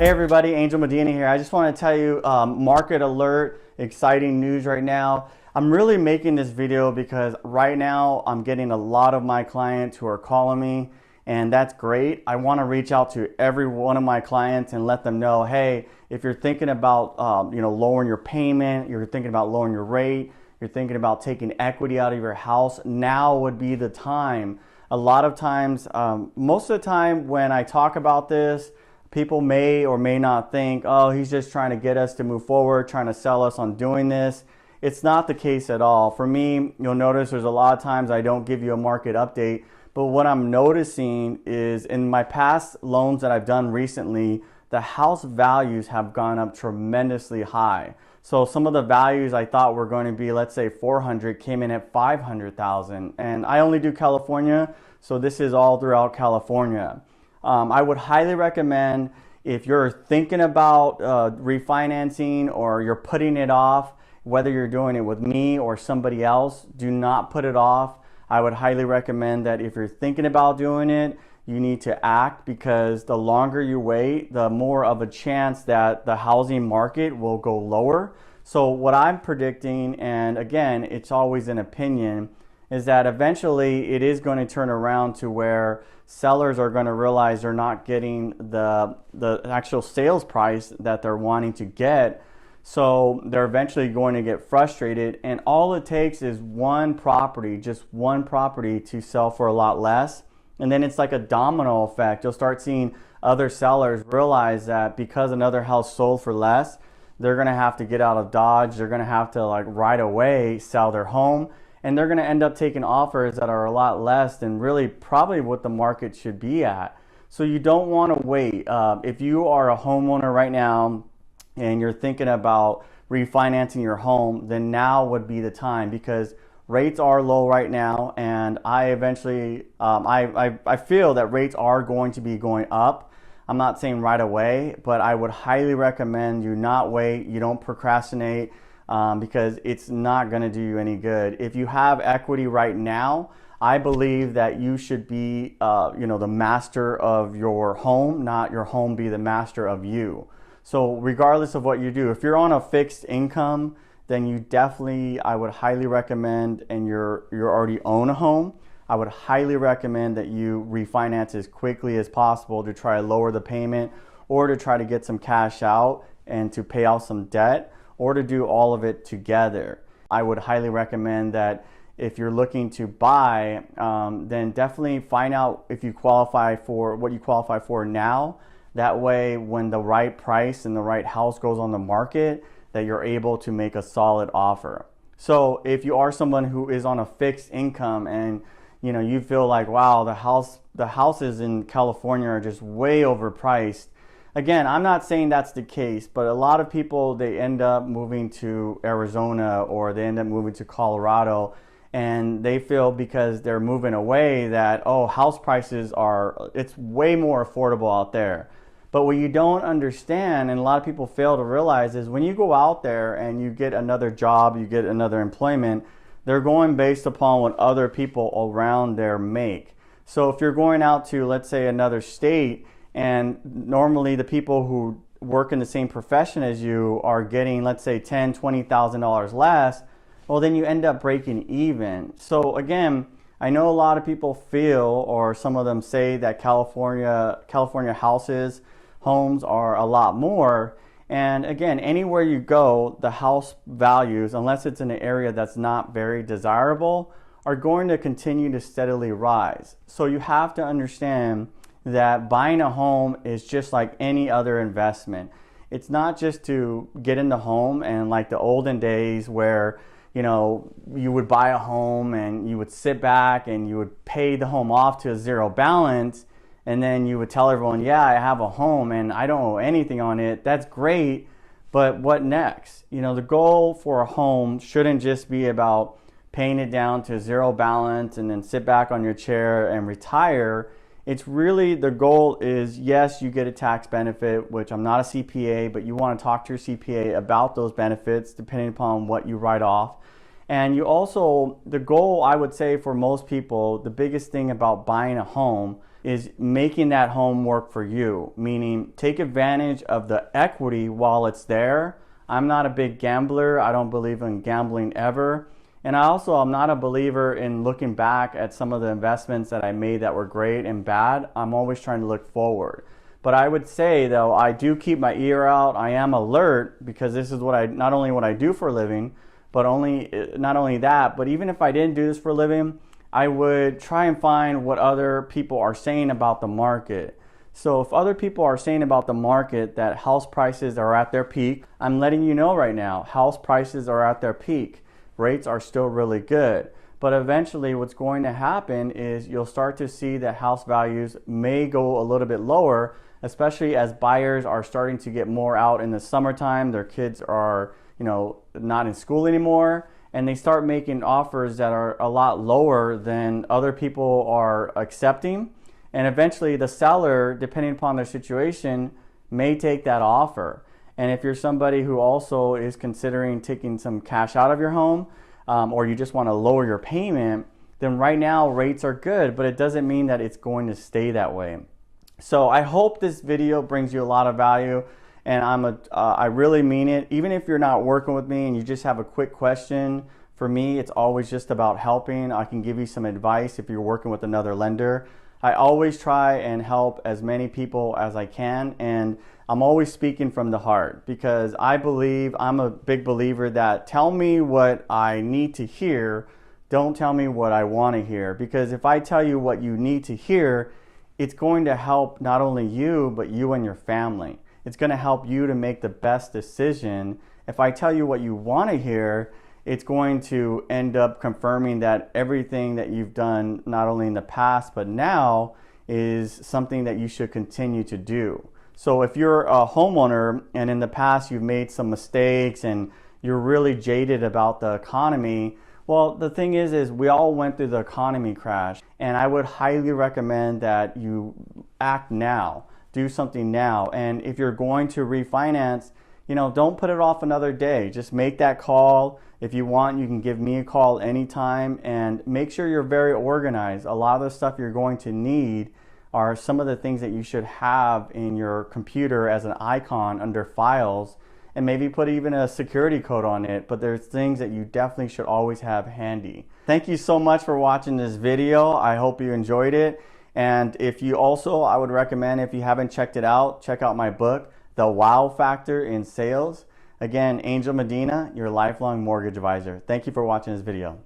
Hey everybody, Angel Medina here. I just want to tell you, market alert, exciting news right now. I'm really making this video because right now I'm getting a lot of my clients who are calling me, and that's great. I want to reach out to every one of my clients and let them know, hey, if you're thinking about lowering your payment, you're thinking about lowering your rate, you're thinking about taking equity out of your house, now would be the time. A lot of times, most of the time when I talk about this, people may or may not think, oh, he's just trying to get us to move forward, trying to sell us on doing this. It's not the case at all. For me, you'll notice there's a lot of times I don't give you a market update, but what I'm noticing is in my past loans that I've done recently, the house values have gone up tremendously high. So some of the values I thought were going to be, let's say 400, came in at 500,000. And I only do California, so this is all throughout California. I would highly recommend, if you're thinking about refinancing or you're putting it off, whether you're doing it with me or somebody else, do not put it off. I would highly recommend that if you're thinking about doing it, you need to act, because the longer you wait, the more of a chance that the housing market will go lower. So what I'm predicting, and again, it's always an opinion, is that eventually it is going to turn around to where sellers are going to realize they're not getting the actual sales price that they're wanting to get. So they're eventually going to get frustrated, and all it takes is one property, just one property, to sell for a lot less. And then it's like a domino effect. You'll start seeing other sellers realize that because another house sold for less, they're going to have to get out of Dodge. They're going to have to, like, right away sell their home. And they're going to end up taking offers that are a lot less than really probably what the market should be at. So you don't want to wait. If you are a homeowner right now and you're thinking about refinancing your home, then now would be the time, because rates are low right now. And I feel that rates are going to be going up. I'm not saying right away, but I would highly recommend you not wait. You don't procrastinate. Because it's not going to do you any good. If you have equity right now, I believe that you should be, the master of your home, not your home be the master of you. So regardless of what you do, if you're on a fixed income, then you definitely, I would highly recommend, and you're already own a home, I would highly recommend that you refinance as quickly as possible to try to lower the payment, or to try to get some cash out and to pay off some debt, or to do all of it together. I would highly recommend that if you're looking to buy, then definitely find out if you qualify for what you qualify for now. That way, when the right price and the right house goes on the market, that you're able to make a solid offer. So if you are someone who is on a fixed income and you feel like, wow, the houses in California are just way overpriced. Again, I'm not saying that's the case, but a lot of people, they end up moving to Arizona or they end up moving to Colorado, and they feel because they're moving away that, oh, house prices it's way more affordable out there. But what you don't understand, and a lot of people fail to realize, is when you go out there and you get another job, you get another employment, they're going based upon what other people around there make. So if you're going out to, let's say, another state, and normally the people who work in the same profession as you are getting, let's say, $10,000, $20,000 less, well, then you end up breaking even. So again, I know a lot of people feel, or some of them say, that California homes are a lot more. And again, anywhere you go, the house values, unless it's in an area that's not very desirable, are going to continue to steadily rise. So you have to understand that buying a home is just like any other investment. It's not just to get in the home and like the olden days where you would buy a home and you would sit back and you would pay the home off to a zero balance, and then you would tell everyone, yeah, I have a home and I don't owe anything on it. That's great, but what next? The goal for a home shouldn't just be about paying it down to zero balance and then sit back on your chair and retire. It's really, the goal is, yes, you get a tax benefit, which I'm not a CPA, but you want to talk to your CPA about those benefits depending upon what you write off. And you also, the goal, I would say, for most people, the biggest thing about buying a home is making that home work for you, meaning take advantage of the equity while it's there. I'm not a big gambler. I don't believe in gambling ever. And I'm not a believer in looking back at some of the investments that I made that were great and bad. I'm always trying to look forward. But I would say though, I do keep my ear out. I am alert because this is not only what I do for a living, but not only that, but even if I didn't do this for a living, I would try and find what other people are saying about the market. So if other people are saying about the market that house prices are at their peak, I'm letting you know right now, house prices are at their peak. Rates are still really good. But eventually what's going to happen is you'll start to see that house values may go a little bit lower, especially as buyers are starting to get more out in the summertime. Their kids are, not in school anymore, and they start making offers that are a lot lower than other people are accepting. And eventually the seller, depending upon their situation, may take that offer. And if you're somebody who also is considering taking some cash out of your home, or you just want to lower your payment, then right now rates are good, but it doesn't mean that it's going to stay that way. So I hope this video brings you a lot of value, and I really mean it. Even if you're not working with me and you just have a quick question, for me, it's always just about helping. I can give you some advice if you're working with another lender. I always try and help as many people as I can, and I'm always speaking from the heart because I'm a big believer that tell me what I need to hear, don't tell me what I want to hear. Because if I tell you what you need to hear, it's going to help not only you, but you and your family. It's going to help you to make the best decision. If I tell you what you want to hear, it's going to end up confirming that everything that you've done, not only in the past, but now, is something that you should continue to do. So if you're a homeowner and in the past you've made some mistakes and you're really jaded about the economy, well, the thing is we all went through the economy crash, and I would highly recommend that you act now, do something now. And if you're going to refinance, don't put it off another day. Just make that call. If you want, you can give me a call anytime, and make sure you're very organized. A lot of the stuff you're going to need are some of the things that you should have in your computer as an icon under files, and maybe put even a security code on it. But there's things that you definitely should always have handy. Thank you so much for watching this video. I hope you enjoyed it. And I would recommend, if you haven't checked it out, check out my book, The Wow Factor in Sales. Again, Angel Medina, your lifelong mortgage advisor. Thank you for watching this video.